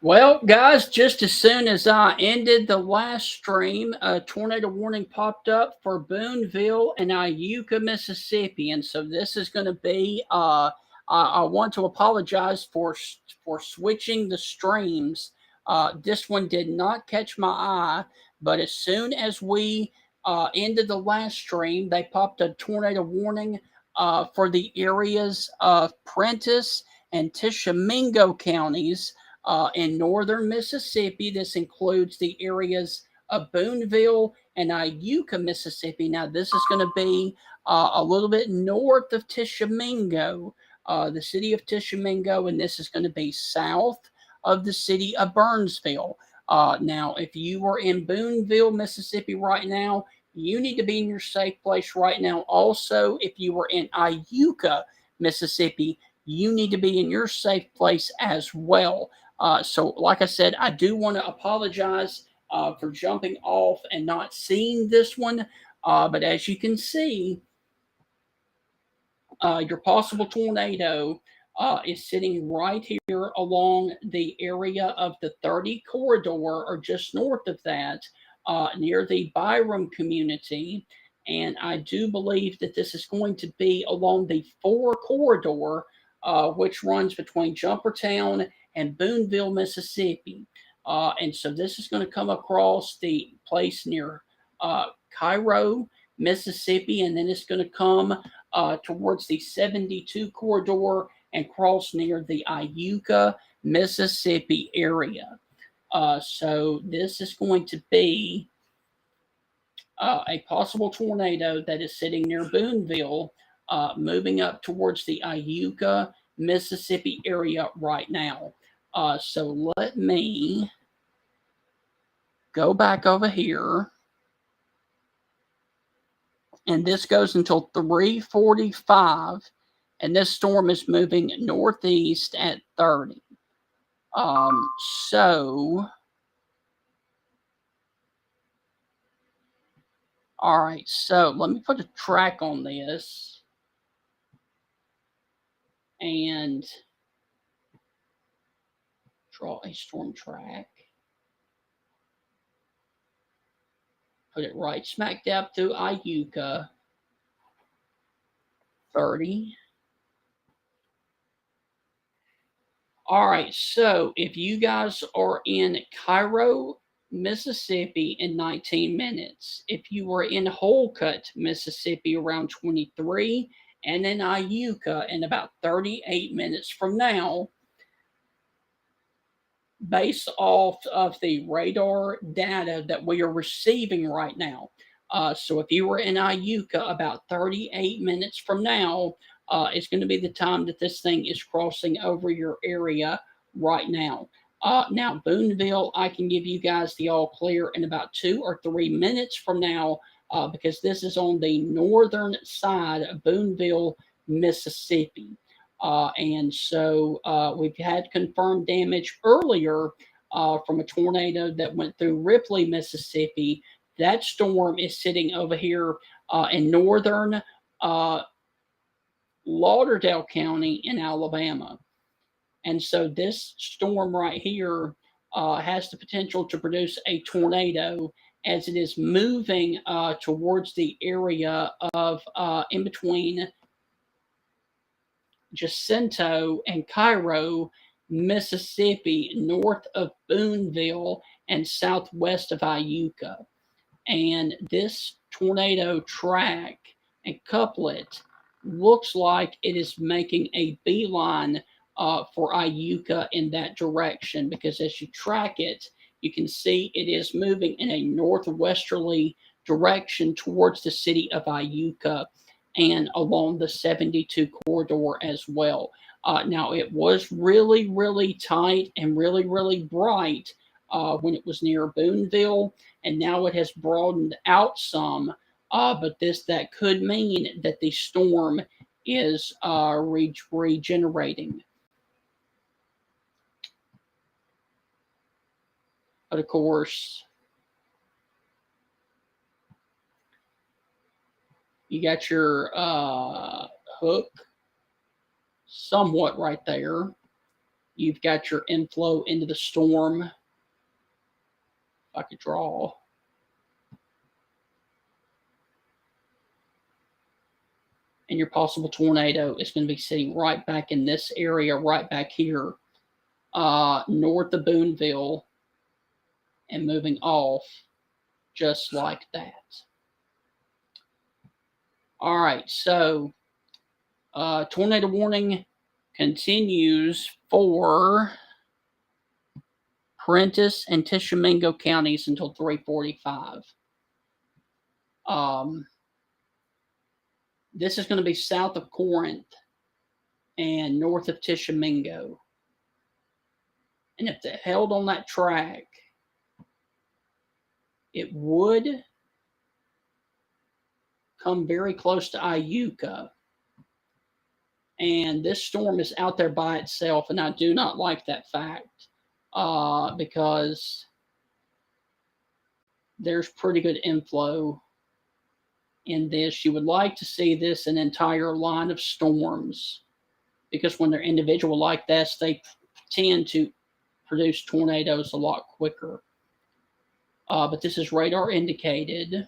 Well, guys, just as soon as I ended the last stream, a tornado warning popped up for Boonville and Iuka, Mississippi, and so this is going to be. I want to apologize for switching the streams. This one did not catch my eye, but as soon as we ended the last stream, they popped a tornado warning for the areas of Prentiss and Tishomingo counties in northern Mississippi. This includes the areas of Boonville and Iuka, Mississippi. Now, this is going to be a little bit north of Tishomingo, the city of Tishomingo, and this is going to be south of the city of Burnsville. Now, if you are in Boonville, Mississippi right now, you need to be in your safe place right now. Also, if you are in Iuka, Mississippi, you need to be in your safe place as well. So, like I said, I do want to apologize for jumping off and not seeing this one. But as you can see, your possible tornado is sitting right here along the area of the 30 corridor, or just north of that, near the Byram community. And I do believe that this is going to be along the 4 corridor, which runs between Jumpertown and Boonville, Mississippi. And so this is going to come across the place near uh, Cairo, Mississippi, and then it's going to come towards the 72 corridor and cross near the Iuka, Mississippi area. So this is going to be a possible tornado that is sitting near Boonville, moving up towards the Iuka, Mississippi area right now. So let me go back over here, and this goes until 3:45, and this storm is moving northeast at 30. Um, so, all right, so let me put a track on this and draw a storm track. Put it right smack dab through Iuka, 30. All right, so if you guys are in Cairo, Mississippi in 19 minutes, if you were in Holcut, Mississippi around 23, and in Iuka in about 38 minutes from now, based off of the radar data that we are receiving right now. So if you were in Iuka about 38 minutes from now, it's going to be the time that this thing is crossing over your area right now. Now, Boonville, I can give you guys the all clear in about 2 or 3 minutes from now, because this is on the northern side of Boonville, Mississippi. And so we've had confirmed damage earlier from a tornado that went through Ripley, Mississippi. That storm is sitting over here in northern uh, Lauderdale County in Alabama. And so this storm right here has the potential to produce a tornado as it is moving towards the area of in between Jacinto and Cairo, Mississippi, north of Boonville and southwest of Iuka. And this tornado track and couplet looks like it is making a beeline for Iuka in that direction, because as you track it, you can see it is moving in a northwesterly direction towards the city of Iuka and along the 72 corridor as well. Now, it was really, really tight and really, really bright when it was near Boonville, and now it has broadened out some. But that could mean that the storm is regenerating. But of course, you got your hook somewhat right there. You've got your inflow into the storm. If I could draw. And your possible tornado is going to be sitting right back in this area, right back here, north of Boonville, and moving off just like that. All right, so tornado warning continues for Prentiss and Tishomingo counties until 3:45. This is going to be south of Corinth and north of Tishomingo. And if it held on that track, it would come very close to Iuka. And this storm is out there by itself, and I do not like that fact because there's pretty good inflow in this. You would like to see this an entire line of storms, because when they're individual like this, they tend to produce tornadoes a lot quicker. But this is radar indicated.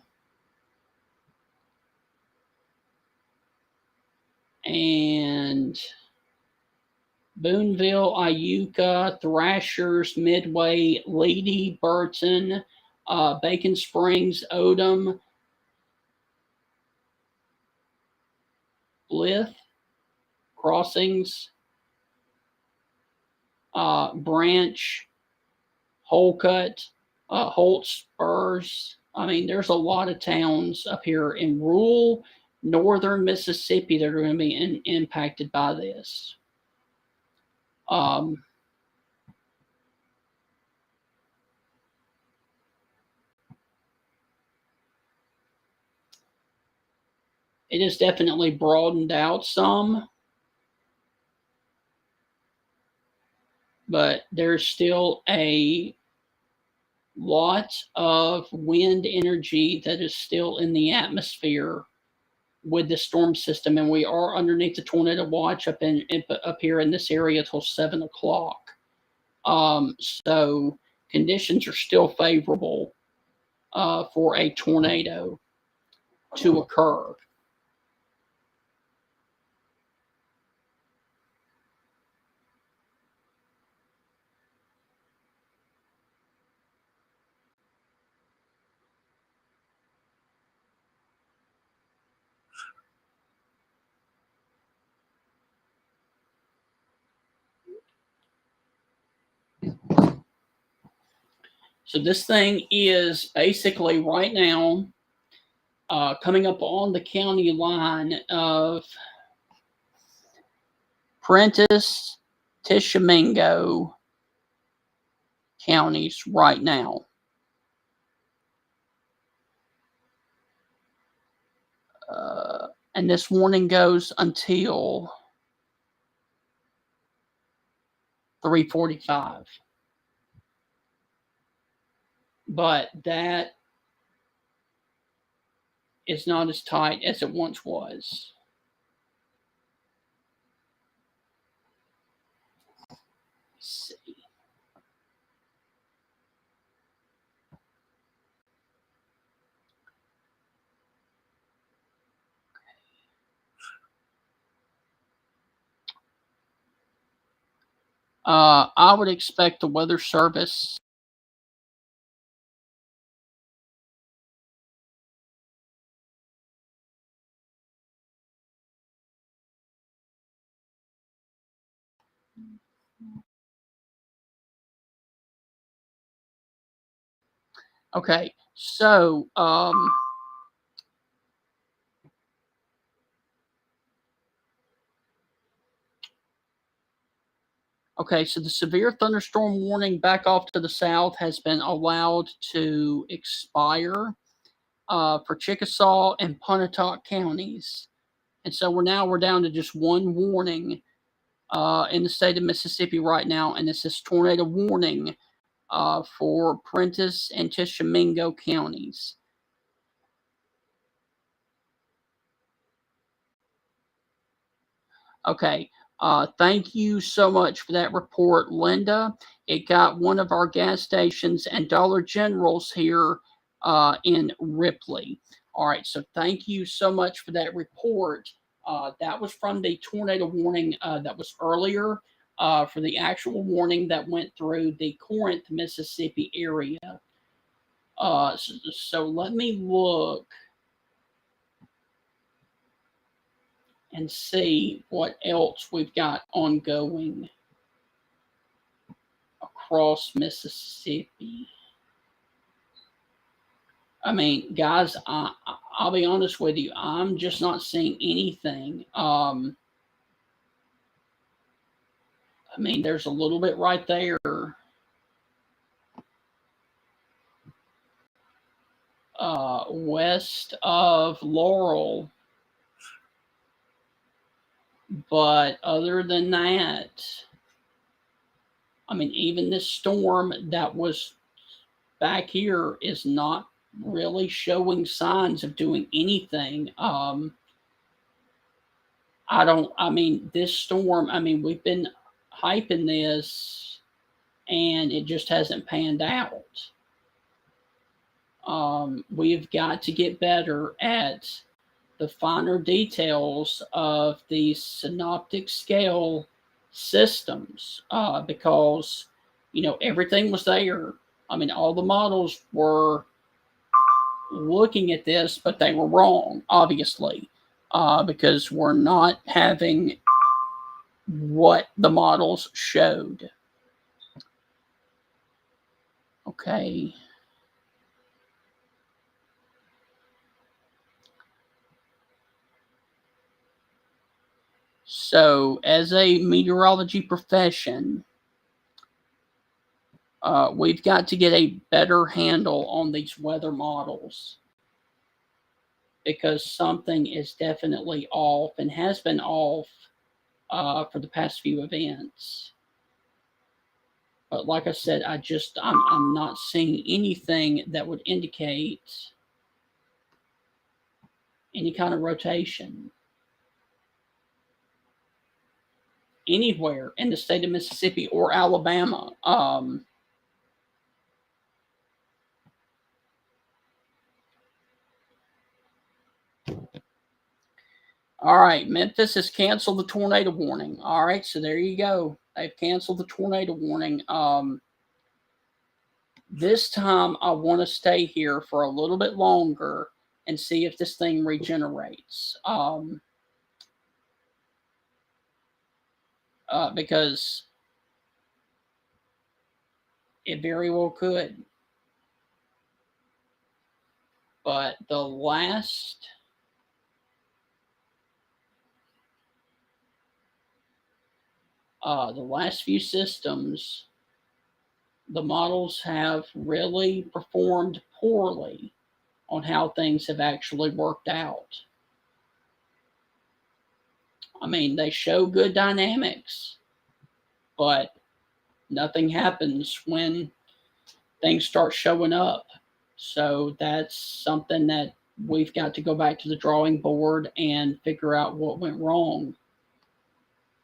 And Boonville, Iuka, Thrashers, Midway, Leedy, Burton, Bacon Springs, Odom, Blythe, Crossings, Branch, Holcut, Holt, Spurs. I mean, there's a lot of towns up here in rural northern Mississippi that are going to be impacted by this. It has definitely broadened out some, but there's still a lot of wind energy that is still in the atmosphere with the storm system, and we are underneath the tornado watch up here in this area till 7 o'clock. So conditions are still favorable for a tornado to occur. So this thing is basically right now coming up on the county line of Prentiss, Tishomingo counties right now. And this warning goes until 3:45. But that is not as tight as it once was. Let's see. I would expect the Weather Service Okay, so okay, so the severe thunderstorm warning back off to the south has been allowed to expire for Chickasaw and Pontotoc counties, and so we're down to just one warning in the state of Mississippi right now, and this is tornado warning for Prentiss and Tishomingo counties. Okay, Thank you so much for that report, Linda. It got one of our gas stations and Dollar Generals here in Ripley. All right, so thank you so much for that report. That was from the tornado warning that was earlier for the actual warning that went through the Corinth, Mississippi area. So let me look and see what else we've got ongoing across Mississippi. I mean, guys, I'll be honest with you. I'm just not seeing anything. I mean, there's a little bit right there. West of Laurel. But other than that, I mean, even this storm that was back here is not really showing signs of doing anything. I mean, this storm, I mean, we've been hyping this and it just hasn't panned out. We've got to get better at the finer details of these synoptic scale systems because, everything was there. I mean, all the models were looking at this, but they were wrong, obviously, because we're not having what the models showed. Okay. So, as a meteorology profession, we've got to get a better handle on these weather models because something is definitely off and has been off for the past few events. But like I said, I'm not seeing anything that would indicate any kind of rotation anywhere in the state of Mississippi or Alabama. All right, Memphis has canceled the tornado warning. All right, so there you go. They've canceled the tornado warning. This time I want to stay here for a little bit longer and see if this thing regenerates. Because it very well could. But the last few systems, the models have really performed poorly on how things have actually worked out. I mean, they show good dynamics, but nothing happens when things start showing up. So that's something that we've got to go back to the drawing board and figure out what went wrong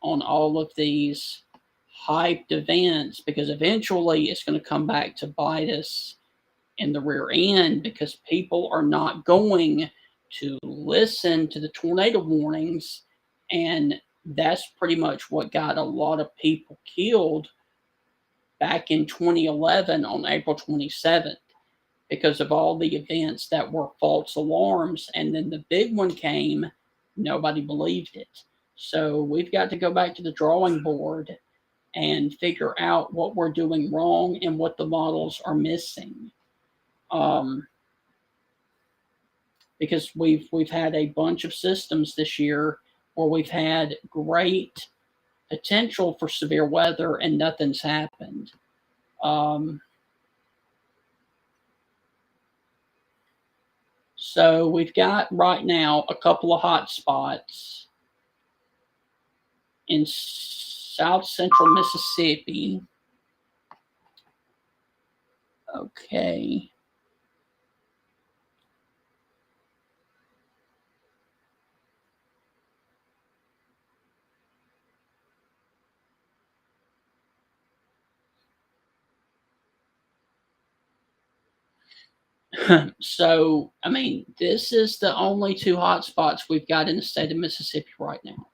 on all of these hyped events because eventually it's going to come back to bite us in the rear end because people are not going to listen to the tornado warnings. And that's pretty much what got a lot of people killed back in 2011 on April 27th because of all the events that were false alarms. And then the big one came, nobody believed it. So we've got to go back to the drawing board and figure out what we're doing wrong and what the models are missing. Because we've had a bunch of systems this year where we've had great potential for severe weather and nothing's happened. So we've got right now a couple of hot spots in south central Mississippi. Okay. So, I mean, this is the only two hot spots we've got in the state of Mississippi right now.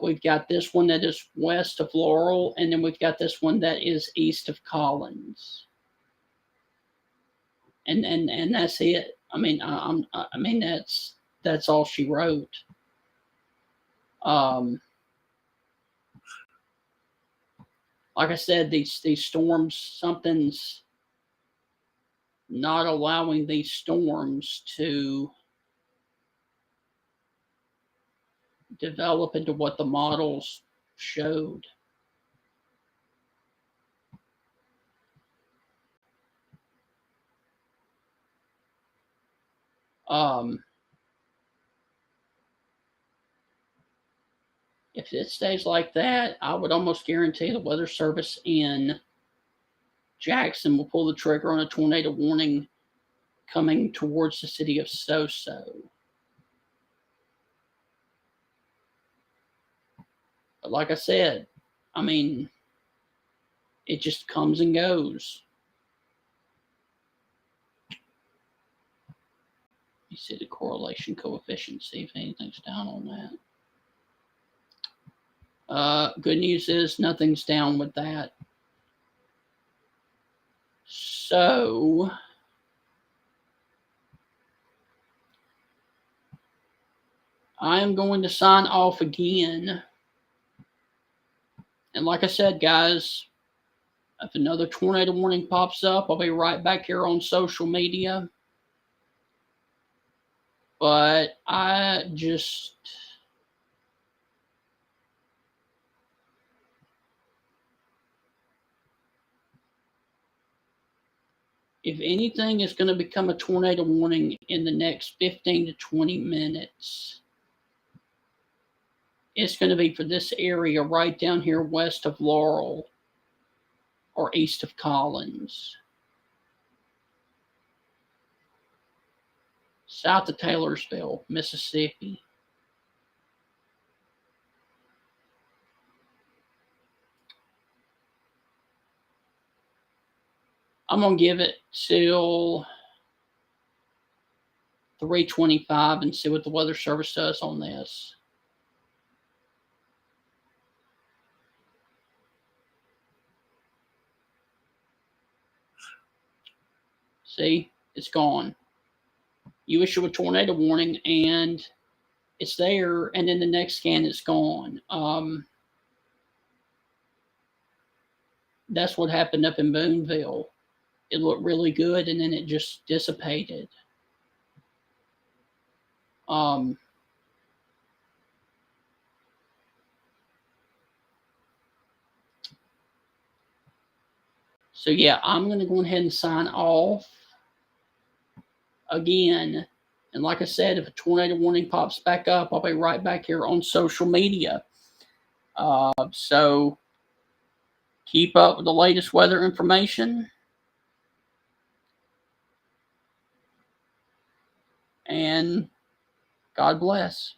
We've got this one that is west of Laurel, and then we've got this one that is east of Collins, and that's it. I mean, I mean that's all she wrote. Um, like I said, these storms, something's not allowing these storms to develop into what the models showed. Um, if it stays like that, I would almost guarantee the Weather Service in Jackson will pull the trigger on a tornado warning coming towards the city of So-So. But like I said, I mean, it just comes and goes. You see the correlation coefficient, see if anything's down on that. Good news is nothing's down with that. So, I am going to sign off again. And like I said, guys, if another tornado warning pops up, I'll be right back here on social media. But I just, if anything is going to become a tornado warning in the next 15 to 20 minutes, it's going to be for this area right down here west of Laurel or east of Collins, south of Taylorsville, Mississippi. I'm going to give it till 3:25 and see what the Weather Service does on this. See, it's gone. You issue a tornado warning and it's there, and then the next scan it's gone. That's what happened up in Boonville. It looked really good, and then it just dissipated. Um, so yeah, I'm going to go ahead and sign off again. And like I said, if a tornado warning pops back up, I'll be right back here on social media. So keep up with the latest weather information. And God bless.